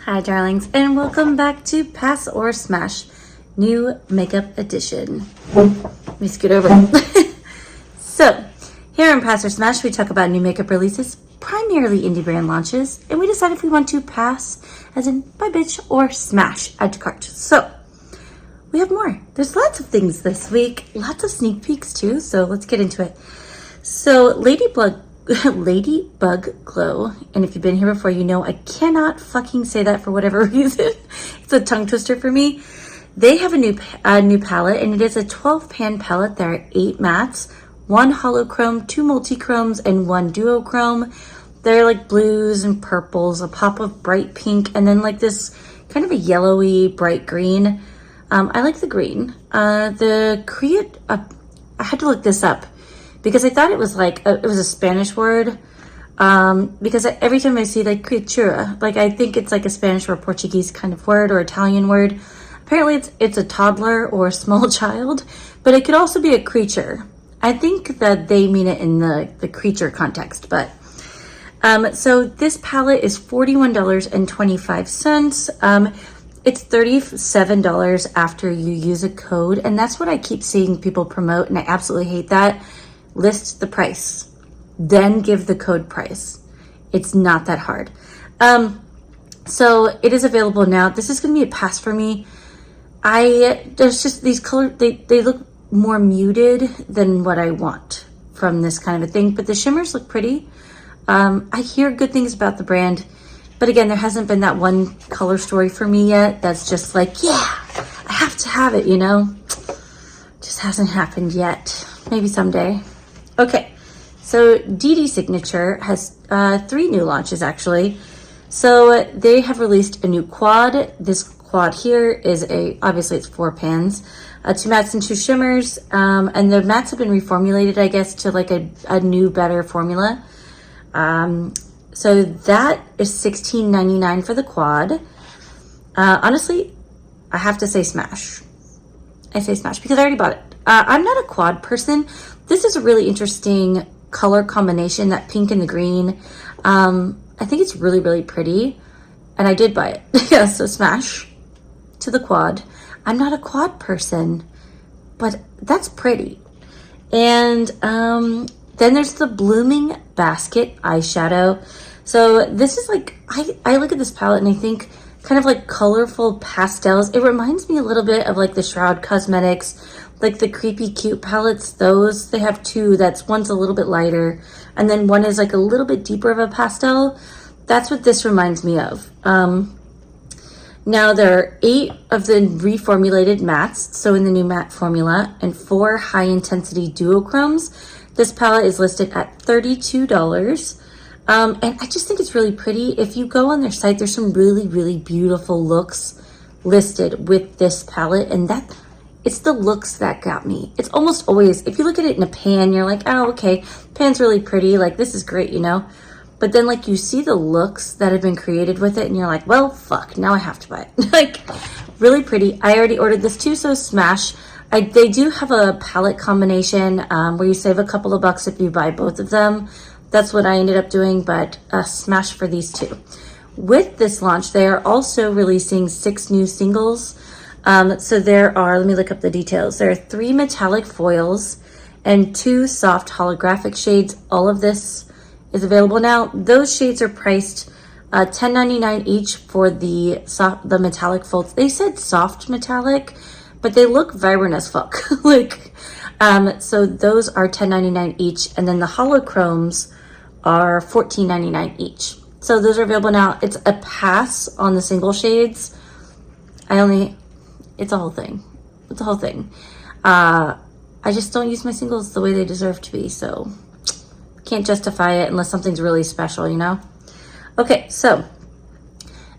Hi darlings, and welcome back to Pass or Smash New Makeup Edition. Let me scoot over. So, here on Pass or Smash, we talk about new makeup releases, primarily indie brand launches, and we decide if we want to pass, as in buy bitch, or smash, add to cart. So, we have more. There's lots of things this week, lots of sneak peeks too, so let's get into it. So, LadyBugGlow, and if you've been here before, you know I cannot fucking say that for whatever reason. It's a tongue twister for me. They have a new palette, and it is a 12 pan palette. There are 8 mattes, 1 holochrome, 2 multichromes, and 1 duochrome. They're like blues and purples, a pop of bright pink, and then like this kind of a yellowy bright green. I like the green. I had to look this up because I thought it was like it was a Spanish word. Because every time I see like criatura, like I think it's like a Spanish or Portuguese kind of word or Italian word. Apparently it's a toddler or a small child, but it could also be a creature. I think that they mean it in the creature context, but so this palette is $41.25. It's $37 after you use a code, and that's what I keep seeing people promote, and I absolutely hate that. List the price, then give the code price. It's not that hard. So it is available now. This is going to be a pass for me. There's just these colors, they look more muted than what I want from this kind of a thing, but the shimmers look pretty. I hear good things about the brand, but again, there hasn't been that one color story for me yet that's just like, yeah, I have to have it, you know? Just hasn't happened yet. Maybe someday. Okay, so DedeSignature has 3 new launches actually. So they have released a new quad. This quad here is obviously it's 4 pans, 2 mattes and 2 shimmers, and the mattes have been reformulated, I guess, to like a new, better formula. So that is $16.99 for the quad. Honestly, I have to say smash. I say smash because I already bought it. I'm not a quad person. This is a really interesting color combination, that pink and the green. I think it's really, really pretty, and I did buy it. Yeah, so smash to the quad. I'm not a quad person, but that's pretty. And then there's the Blooming Basket Eyeshadow. So this is like, I look at this palette and I think kind of like colorful pastels. It reminds me a little bit of like the Shroud Cosmetics, like the Creepy Cute palettes. Those, they have 2. One's a little bit lighter, and then one is like a little bit deeper of a pastel. That's what this reminds me of. Now there are 8 of the reformulated mattes, so in the new matte formula, and 4 high intensity duochromes. This palette is listed at $32. And I just think it's really pretty. If you go on their site, there's some really, really beautiful looks listed with this palette, and it's the looks that got me. It's almost always, if you look at it in a pan, you're like, oh, okay, pan's really pretty, like this is great, you know? But then like you see the looks that have been created with it and you're like, well, fuck, now I have to buy it. Like, really pretty. I already ordered this too, so smash. They do have a palette combination where you save a couple of bucks if you buy both of them. That's what I ended up doing, but smash for these 2. With this launch, they are also releasing 6 new singles. So there are, let me look up the details. There are 3 metallic foils and 2 soft holographic shades. All of this is available now. Those shades are priced $10.99 each for the metallic folds. They said soft metallic, but they look vibrant as fuck. Like, so those are $10.99 each, and then the holochromes are $14.99 each. So those are available now. It's a pass on the single shades. It's a whole thing. It's a whole thing. I just don't use my singles the way they deserve to be, so can't justify it unless something's really special, you know? Okay, so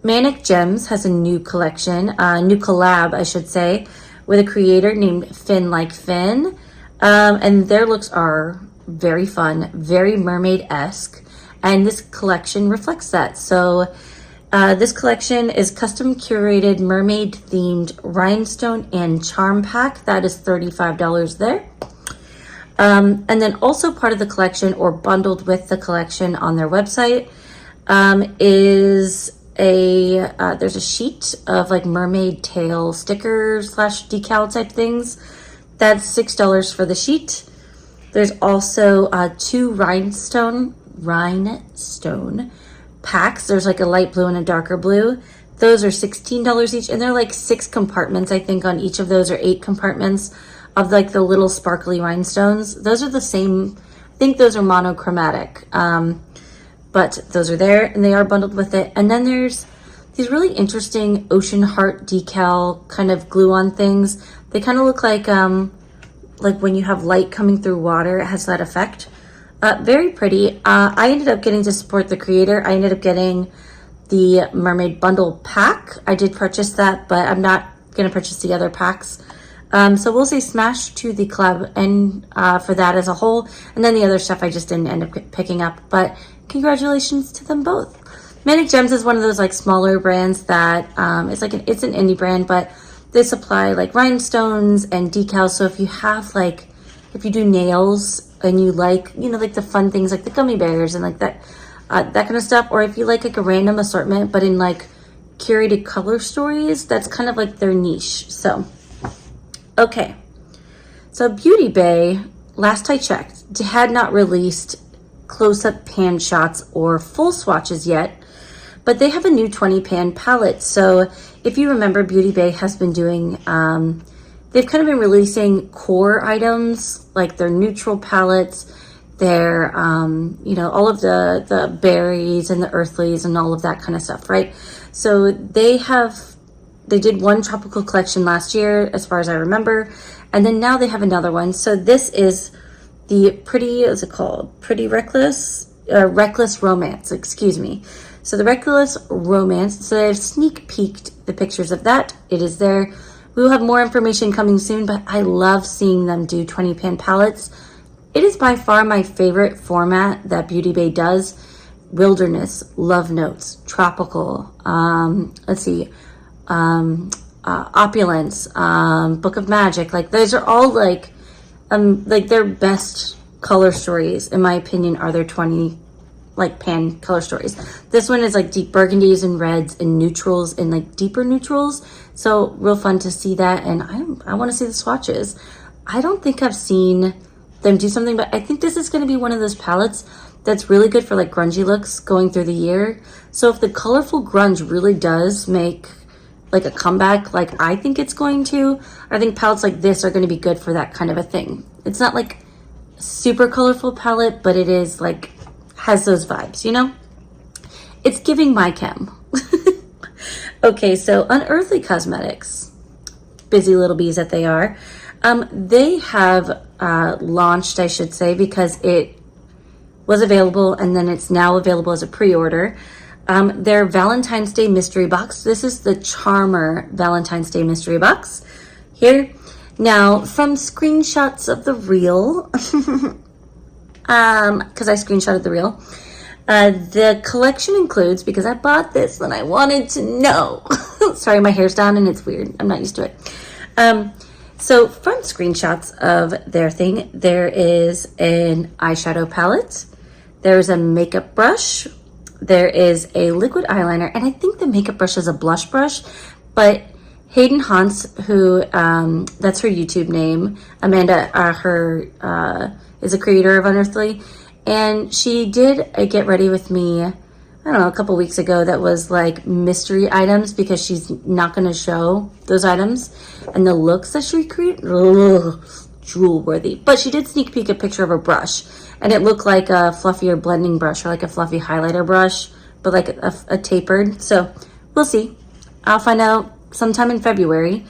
ManicGems has a new collection, new collab, I should say, with a creator named Fynnlikefinn. And their looks are very fun, very mermaid-esque, and this collection reflects that. So this collection is custom curated mermaid themed rhinestone and charm pack. That is $35 there. And then also part of the collection, or bundled with the collection on their website, is there's a sheet of like mermaid tail stickers / decal type things. That's $6 for the sheet. There's also 2 rhinestone packs. There's like a light blue and a darker blue. Those are $16 each, and they're like 6 compartments, I think, on each of those, or 8 compartments of like the little sparkly rhinestones. Those are the same, I think those are monochromatic, but those are there, and they are bundled with it. And then there's these really interesting ocean heart decal kind of glue-on things. They kind of look like when you have light coming through water, it has that effect. Very pretty. I ended up getting, to support the creator, I ended up getting the mermaid bundle pack. I did purchase that, but I'm not gonna purchase the other packs. So we'll say smash to the collab and for that as a whole, and then the other stuff I just didn't end up picking up, but congratulations to them both. ManicGems is one of those like smaller brands that it's an indie brand, but they supply like rhinestones and decals. So if you have if you do nails and you like, like the fun things like the gummy bears and like that kind of stuff, or if you like a random assortment but in like curated color stories, that's kind of like their niche. So okay, so Beauty Bay, last I checked, had not released close-up pan shots or full swatches yet, but they have a new 20 pan palette. So if you remember, Beauty Bay has been doing, they've kind of been releasing core items, like their neutral palettes, their, all of the berries and the earthlies and all of that kind of stuff, right? So they did one tropical collection last year, as far as I remember, and then now they have another one. So this is the Reckless Romance, excuse me. So the Reckless Romance, so I've sneak peeked the pictures of that. It is there. We will have more information coming soon, but I love seeing them do 20 pan palettes. It is by far my favorite format that Beauty Bay does. Wilderness, Love Notes, Tropical, Opulence, Book of Magic. Like those are all like their best color stories, in my opinion, are their 20 pan color stories. This one is like deep burgundies and reds and neutrals and like deeper neutrals. So real fun to see that. And I want to see the swatches. I don't think I've seen them do something, but I think this is going to be one of those palettes that's really good for like grungy looks going through the year. So if the colorful grunge really does make like a comeback, like I think it's going to, I think palettes like this are going to be good for that kind of a thing. It's not like super colorful palette, but it is like, has those vibes, It's giving my chem. Okay, so Unearthly Cosmetics, busy little bees that they are. They have launched, I should say, because it was available and then it's now available as a pre-order. Their Valentine's Day mystery box. This is the Charmer Valentine's Day mystery box here. Now, from screenshots of the reel, because I screenshotted the reel, the collection includes, because I bought this when I wanted to know. Sorry, my hair's down and it's weird. I'm not used to it. So from screenshots of their thing, there is an eyeshadow palette. There's a makeup brush. There is a liquid eyeliner, and I think the makeup brush is a blush brush, but Hayden Hans, who, that's her YouTube name, Amanda, is a creator of Unearthly, and she did a Get Ready With Me, I don't know, a couple weeks ago that was like mystery items, because she's not going to show those items, and the looks that she created, jewel worthy. But she did sneak peek a picture of a brush, and it looked like a fluffier blending brush or like a fluffy highlighter brush, but like a tapered. So we'll see. I'll find out sometime in February.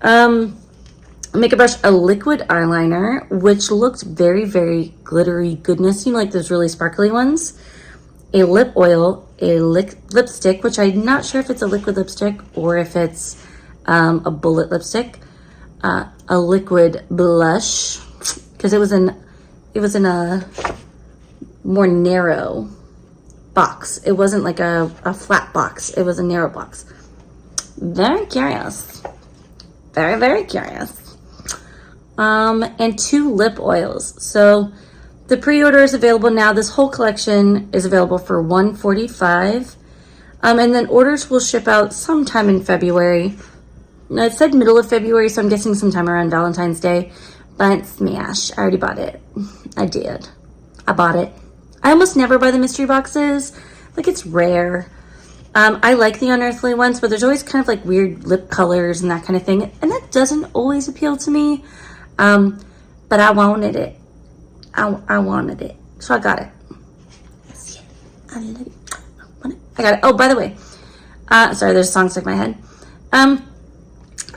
Makeup brush, a liquid eyeliner, which looked very, very glittery goodness, like those really sparkly ones. A lip oil, a lipstick, which I'm not sure if it's a liquid lipstick or if it's a bullet lipstick. A liquid blush, because it was in a more narrow box. It wasn't like a flat box. It was a narrow box. Very curious. Very, very curious. And 2 lip oils. So the pre-order is available now. This whole collection is available for $145. And then orders will ship out sometime in February. Now, it said middle of February, so I'm guessing sometime around Valentine's Day. But smash, I already bought it. I did. I bought it. I almost never buy the mystery boxes. Like, it's rare. I like the unearthly ones, but there's always kind of like weird lip colors and that kind of thing. And that doesn't always appeal to me. But I wanted it. I wanted it. So I got it. I love it. I got it. Oh, by the way. Sorry, there's a song stuck in my head.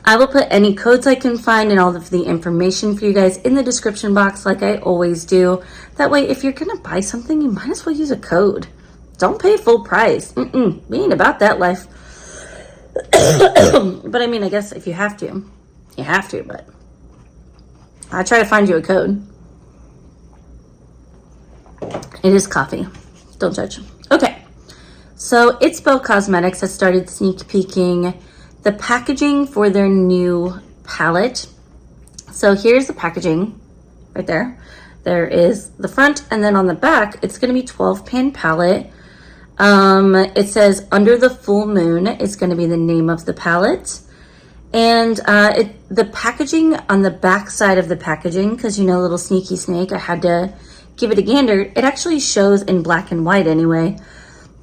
I will put any codes I can find and all of the information for you guys in the description box like I always do. That way, if you're going to buy something, you might as well use a code. Don't pay full price. We ain't about that life. But I mean, I guess if you have to, you have to, but I try to find you a code. It is coffee. Don't judge. Okay. So It's Spell Cosmetics has started sneak peeking the packaging for their new palette. So here's the packaging right there. There is the front, and then on the back, it's going to be 12 pan palette. It says Under the Full Moon is going to be the name of the palette. And the packaging on the back side of the packaging, because you know, little sneaky snake, I had to give it a gander. It actually shows in black and white anyway,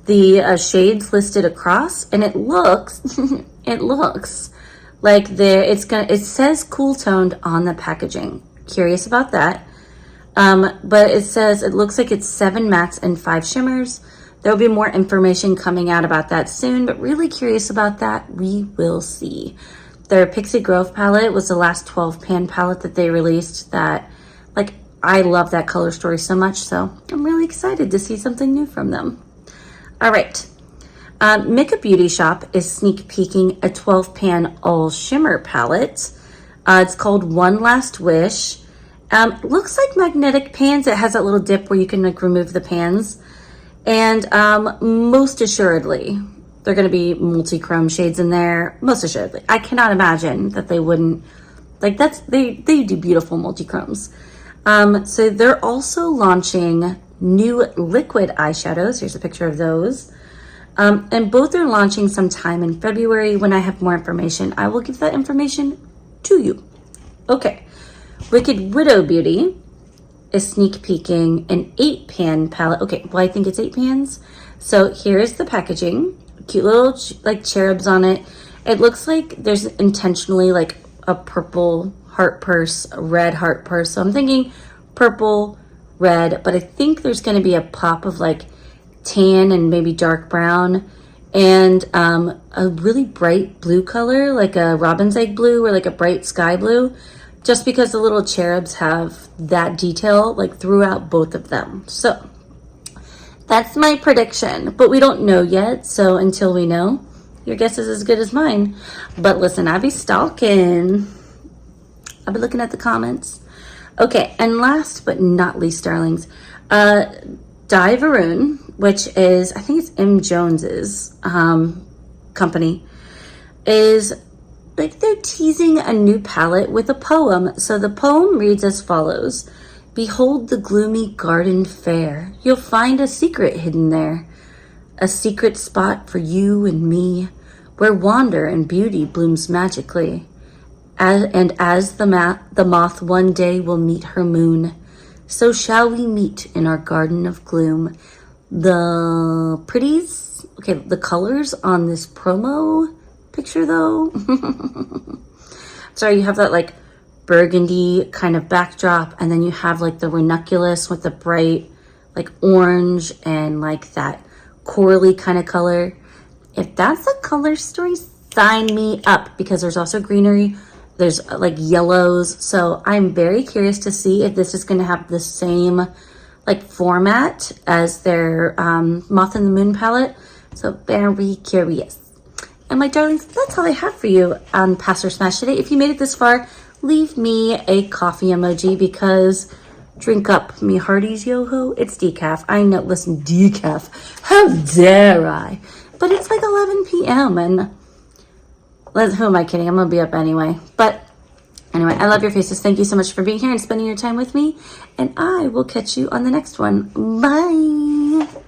the shades listed across, and it looks it looks like it says cool toned on the packaging. Curious about that. But it looks like it's 7 mattes and 5 shimmers. There'll be more information coming out about that soon, but really curious about that. We will see. Their Pixie Grove palette was the last 12 pan palette that they released that, like, I love that color story so much, so I'm really excited to see something new from them. All right. Makeup Beauty Shop is sneak peeking a 12 pan all shimmer palette. It's called One Last Wish. Looks like magnetic pans. It has that little dip where you can like remove the pans. And most assuredly, they're going to be multi-chrome shades in there. Most assuredly. I cannot imagine that they wouldn't. Like, they do beautiful multi-chromes. So they're also launching new liquid eyeshadows. Here's a picture of those. And both are launching sometime in February. When I have more information, I will give that information to you. Okay. Wicked Widow Beauty is sneak peeking an 8 pan palette. Okay, well, I think it's 8 pans. So here's the packaging. Cute little like cherubs on it. It looks like there's intentionally like a purple heart purse, a red heart purse. So I'm thinking purple, red, but I think there's going to be a pop of like tan and maybe dark brown, and a really bright blue color, like a robin's egg blue or like a bright sky blue, just because the little cherubs have that detail like throughout both of them. So that's my prediction, but we don't know yet. So until we know, your guess is as good as mine. But listen, I be stalking. I'll be looking at the comments. Okay, and last but not least, darlings, Diveroon, which is, I think it's M. Jones's company, is like they're teasing a new palette with a poem. So the poem reads as follows: Behold the gloomy garden fair. You'll find a secret hidden there, a secret spot for you and me, where wonder and beauty blooms magically. As the moth one day will meet her moon, so shall we meet in our garden of gloom. The pretties, okay, the colors on this promo picture though. Sorry, you have that like burgundy kind of backdrop, and then you have like the ranunculus with the bright like orange and like that corally kind of color. If that's a color story, sign me up, because there's also greenery. There's like yellows. So I'm very curious to see if this is going to have the same like format as their Moth in the Moon palette. So very curious. And my darlings, that's all I have for you on Pass or Smash today. If you made it this far, leave me a coffee emoji, because drink up me hearties, yo-ho. It's decaf. I know, listen, decaf. How dare I? But it's like 11 p.m. and who am I kidding? I'm going to be up anyway. But anyway, I love your faces. Thank you so much for being here and spending your time with me. And I will catch you on the next one. Bye.